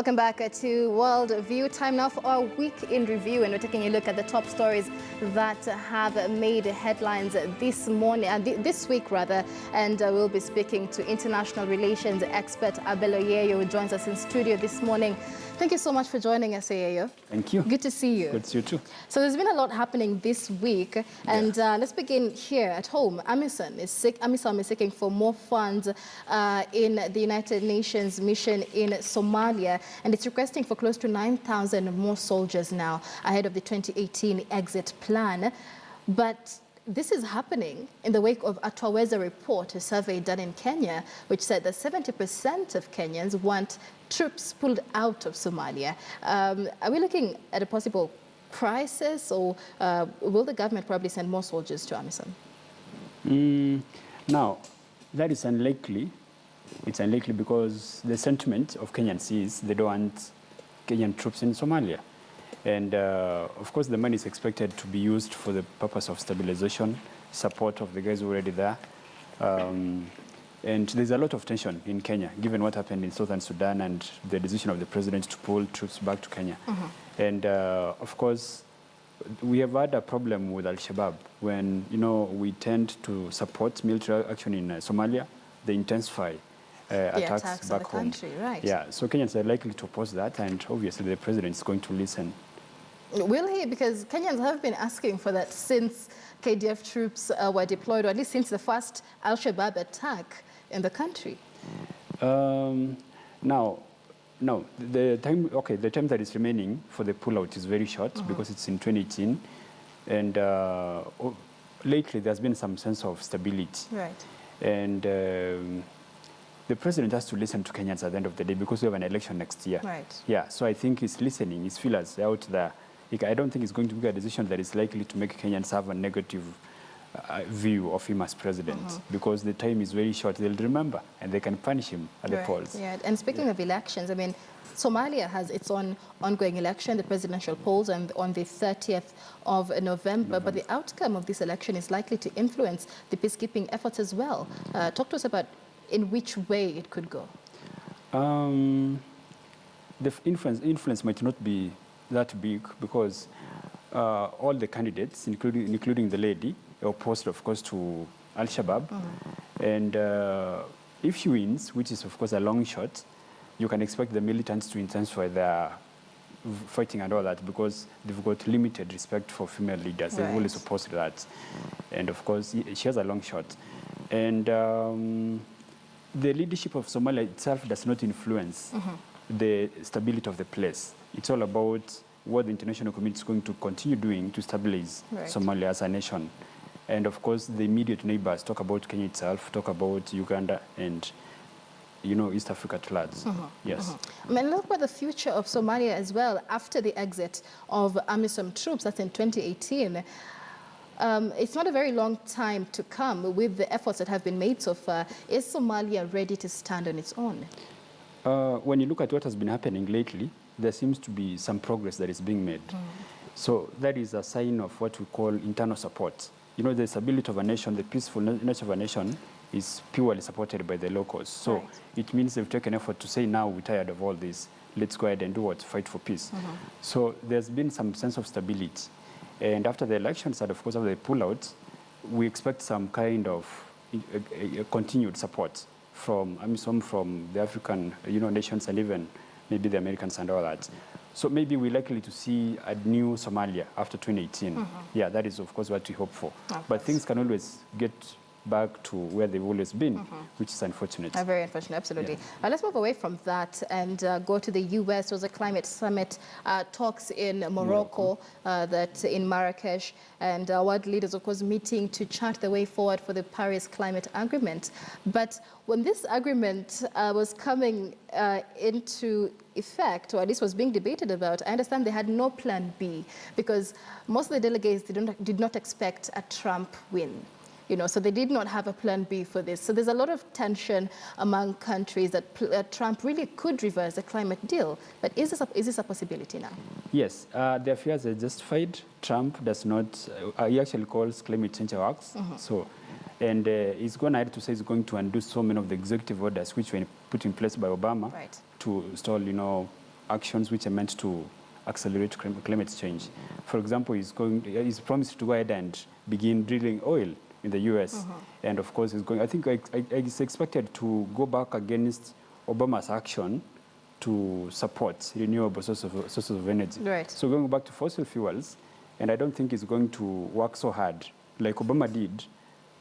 Welcome back to World View. Time now for our week in review, and we're taking a look at the top stories that have made headlines this week, and we'll be speaking to international relations expert Abel Oyeyo, who joins us in studio this morning. Thank you so much for joining us, Oyeyo. Thank you. Good to see you. Good to see you too. So there's been a lot happening this week, and let's begin here at home. AMISOM is seeking for more funds in the United Nations mission in Somalia, and it's requesting for close to 9,000 more soldiers now ahead of the 2018 exit plan. But this is happening in the wake of a Twaweza report, a survey done in Kenya, which said that 70% of Kenyans want troops pulled out of Somalia. Are we looking at a possible crisis, or will the government probably send more soldiers to AMISOM? Now, that is unlikely. It's unlikely because the sentiment of Kenyans is they don't want Kenyan troops in Somalia. And of course, the money is expected to be used for the purpose of stabilization, support of the guys already there. And there's a lot of tension in Kenya, given what happened in Southern Sudan and the decision of the president to pull troops back to Kenya. And of course, we have had a problem with Al-Shabaab when, we tend to support military action in Somalia, they intensify attacks back home. Country, right. Yeah, so Kenyans are likely to oppose that, and obviously the president is going to listen. Will he? Because Kenyans have been asking for that since KDF troops were deployed, or at least since the first Al-Shabaab attack in the country. Now, the time that is remaining for the pullout is very short because it's in 2018, and lately there's been some sense of stability. Right. And the president has to listen to Kenyans at the end of the day because we have an election next year. Right. Yeah, so I think he's listening, his feelers out there. I don't think it's going to be a decision that is likely to make Kenyans have a negative view of him as president because the time is very short. They'll remember and they can punish him at the polls. Yeah, and speaking of elections, I mean, Somalia has its own ongoing election, the presidential polls, and on the 30th of November. But the outcome of this election is likely to influence the peacekeeping efforts as well. Talk to us about in which way it could go. The influence might not be that big because all the candidates, including the lady, are opposed, of course, to Al-Shabaab. And if she wins, which is, of course, a long shot, you can expect the militants to intensify their fighting and all that because they've got limited respect for female leaders. They've always opposed that. And, of course, she has a long shot. And the leadership of Somalia itself does not influence the stability of the place. It's all about what the international community is going to continue doing to stabilize Somalia as a nation. And of course, the immediate neighbors talk about Kenya itself, talk about Uganda and, East Africa at large. Yes. I mean, look at the future of Somalia as well after the exit of AMISOM troops. That's in 2018. It's not a very long time to come with the efforts that have been made so far. Is Somalia ready to stand on its own? When you look at what has been happening lately, there seems to be some progress that is being made. So that is a sign of what we call internal support. The stability of a nation, the peaceful nature of a nation is purely supported by the locals. So it means they've taken effort to say, now we're tired of all this. Let's go ahead and do what? Fight for peace. So there's been some sense of stability. And after the elections and, of course, after the pullout, we expect some kind of continued support from AMISOM, from the African nations, and even maybe the Americans and all that. So maybe we're likely to see a new Somalia after 2018. Yeah, that is, of course, what we hope for. But things can always get back to where they've always been, which is unfortunate. Very unfortunate, absolutely. Let's move away from that and go to the U.S. There was a climate summit talks in Morocco, that in Marrakesh, and world leaders, of course, meeting to chart the way forward for the Paris Climate Agreement. But when this agreement was coming into effect, or at least was being debated about, I understand they had no plan B because most of the delegates did not expect a Trump win. So they did not have a plan B for this. So there's a lot of tension among countries that Trump really could reverse the climate deal. But is this a possibility now? Yes, their fears are justified. Trump does not, he actually calls climate change a hoax. So, and he's gone ahead to say he's going to undo so many of the executive orders which were put in place by Obama to stall, actions which are meant to accelerate climate change. For example, he's promised to go ahead and begin drilling oil in the U.S. And of course, I think it's expected to go back against Obama's action to support renewable sources of energy. Right. So going back to fossil fuels, and I don't think he's going to work so hard like Obama did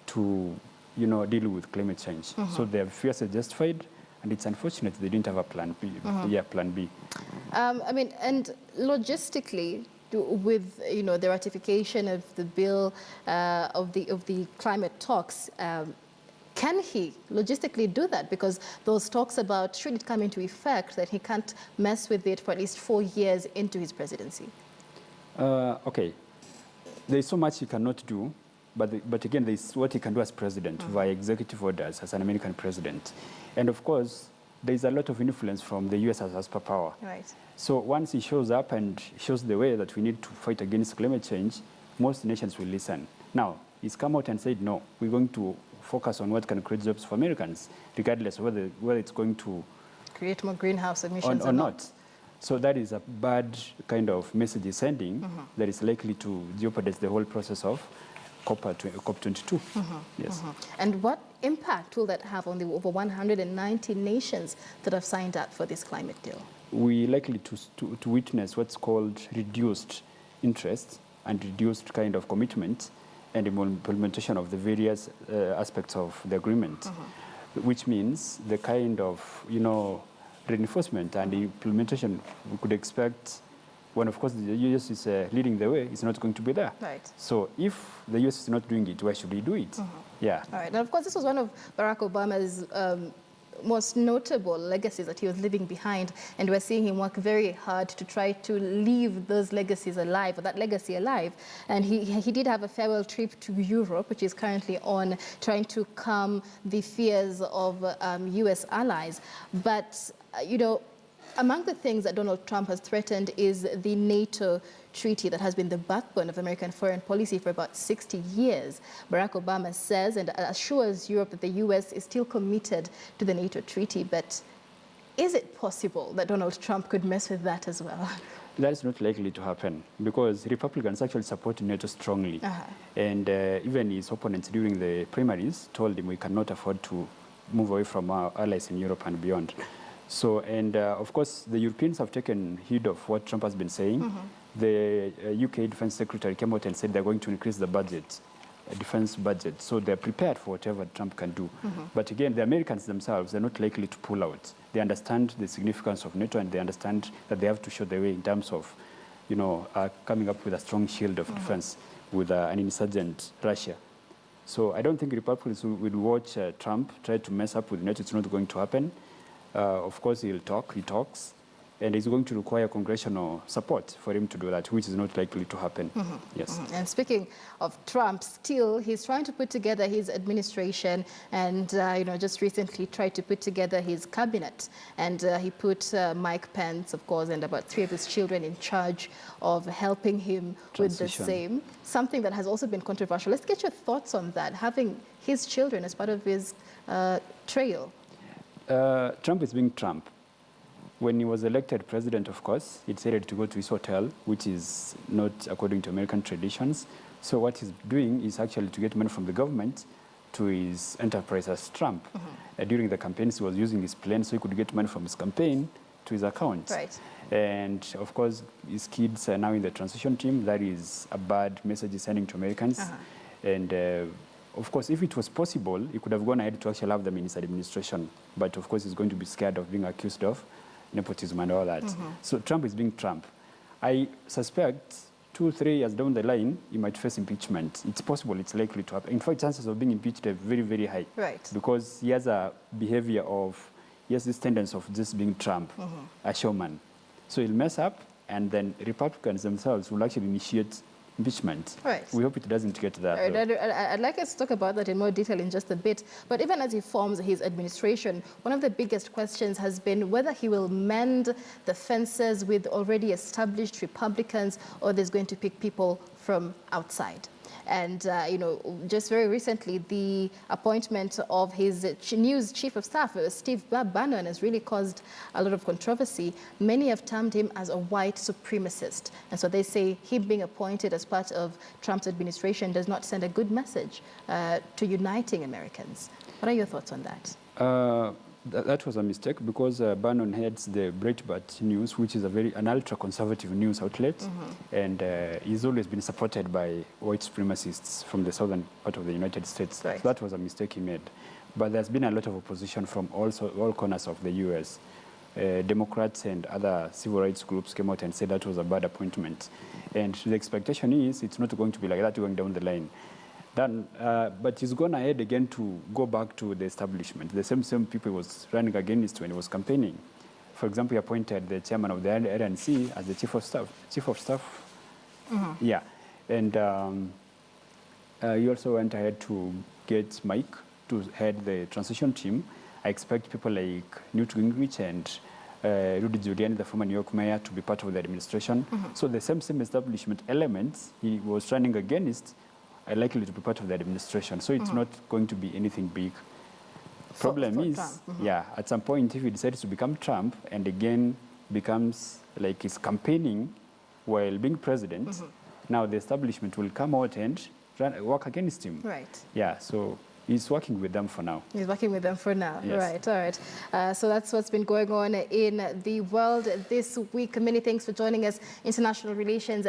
to, deal with climate change. So their fears are justified, and it's unfortunate they didn't have a plan B. Yeah, plan B. And logistically, with the ratification of the bill of the climate talks, can he logistically do that? Because those talks about should it come into effect that he can't mess with it for at least 4 years into his presidency. Okay, there's so much he cannot do, but again, there's what he can do as president via executive orders as an American president, and of course, there's a lot of influence from the U.S. as superpower. Right. So once he shows up and shows the way that we need to fight against climate change, most nations will listen. Now, he's come out and said, no, we're going to focus on what can create jobs for Americans, regardless of whether it's going to create more greenhouse emissions or not. So that is a bad kind of message he's sending that is likely to jeopardize the whole process of COP22. Yes. And what impact will that have on the over 190 nations that have signed up for this climate deal? We're likely to witness what's called reduced interest and reduced kind of commitment and implementation of the various aspects of the agreement, which means the kind of, reinforcement and implementation we could expect when, of course, the U.S. is leading the way, it's not going to be there. Right. So if the U.S. is not doing it, why should we do it? Yeah. All right. And of course, this was one of Barack Obama's most notable legacies that he was leaving behind, and we're seeing him work very hard to try to leave those legacies alive, or that legacy alive. And he did have a farewell trip to Europe, which is currently on, trying to calm the fears of U.S. allies. But, among the things that Donald Trump has threatened is the NATO treaty that has been the backbone of American foreign policy for about 60 years. Barack Obama says and assures Europe that the U.S. is still committed to the NATO treaty. But is it possible that Donald Trump could mess with that as well? That's not likely to happen because Republicans actually support NATO strongly. And even his opponents during the primaries told him we cannot afford to move away from our allies in Europe and beyond. So, and of course, the Europeans have taken heed of what Trump has been saying. The UK Defense Secretary came out and said they're going to increase the budget, defense budget. So they're prepared for whatever Trump can do. But again, the Americans themselves, they're not likely to pull out. They understand the significance of NATO, and they understand that they have to show the way in terms of, coming up with a strong shield of defense with an insurgent Russia. So I don't think Republicans will watch Trump try to mess up with NATO. It's not going to happen. Of course, he talks, and it's going to require congressional support for him to do that, which is not likely to happen. Yes. And speaking of Trump, still, he's trying to put together his administration, and just recently tried to put together his cabinet. And he put Mike Pence, of course, and about 3 of his children in charge of helping him with the same. Something that has also been controversial. Let's get your thoughts on that, having his children as part of his trail. Trump is being Trump. When he was elected president, of course, he decided to go to his hotel, which is not according to American traditions. So what he's doing is actually to get money from the government to his enterprise as Trump. During the campaigns, he was using his plane so he could get money from his campaign to his account. Right. And of course, his kids are now in the transition team. That is a bad message he's sending to Americans. And of course, if it was possible, he could have gone ahead to actually have them in his administration. But of course, he's going to be scared of being accused of nepotism and all that. So Trump is being Trump. I suspect 2-3 years down the line, he might face impeachment. It's possible, it's likely to happen. In fact, chances of being impeached are very, very high. Right. Because he has a behavior of, he has this tendency of just being Trump, a showman. So he'll mess up, and then Republicans themselves will actually initiate impeachment. Right. We hope it doesn't get to that. I'd like us to talk about that in more detail in just a bit. But even as he forms his administration, one of the biggest questions has been whether he will mend the fences with already established Republicans, or there's going to pick people from outside. And, you know, just very recently, the appointment of his news chief of staff, Steve Bannon, has really caused a lot of controversy. Many have termed him as a white supremacist. And so they say him being appointed as part of Trump's administration does not send a good message to uniting Americans. What are your thoughts on that? That was a mistake because Bannon heads the Breitbart News, which is an ultra-conservative news outlet, and he's always been supported by white supremacists from the southern part of the United States. Right. So that was a mistake he made. But there's been a lot of opposition from all corners of the U.S. Democrats and other civil rights groups came out and said that was a bad appointment. And the expectation is it's not going to be like that going down the line. Then, but he's gone ahead again to go back to the establishment, the same people he was running against when he was campaigning. For example, he appointed the chairman of the RNC as the chief of staff. Yeah, and he also went ahead to get Mike to head the transition team. I expect people like Newt Gingrich and Rudy Giuliani, the former New York mayor, to be part of the administration. So the same establishment elements he was running against are likely to be part of the administration. So it's not going to be anything big. Problem is, yeah, at some point, if he decides to become Trump and again becomes like he's campaigning while being president, now the establishment will come out and work against him. Right. Yeah, so he's working with them for now. He's working with them for now. Yes. Right, all right. So that's what's been going on in the world this week. Many thanks for joining us. International Relations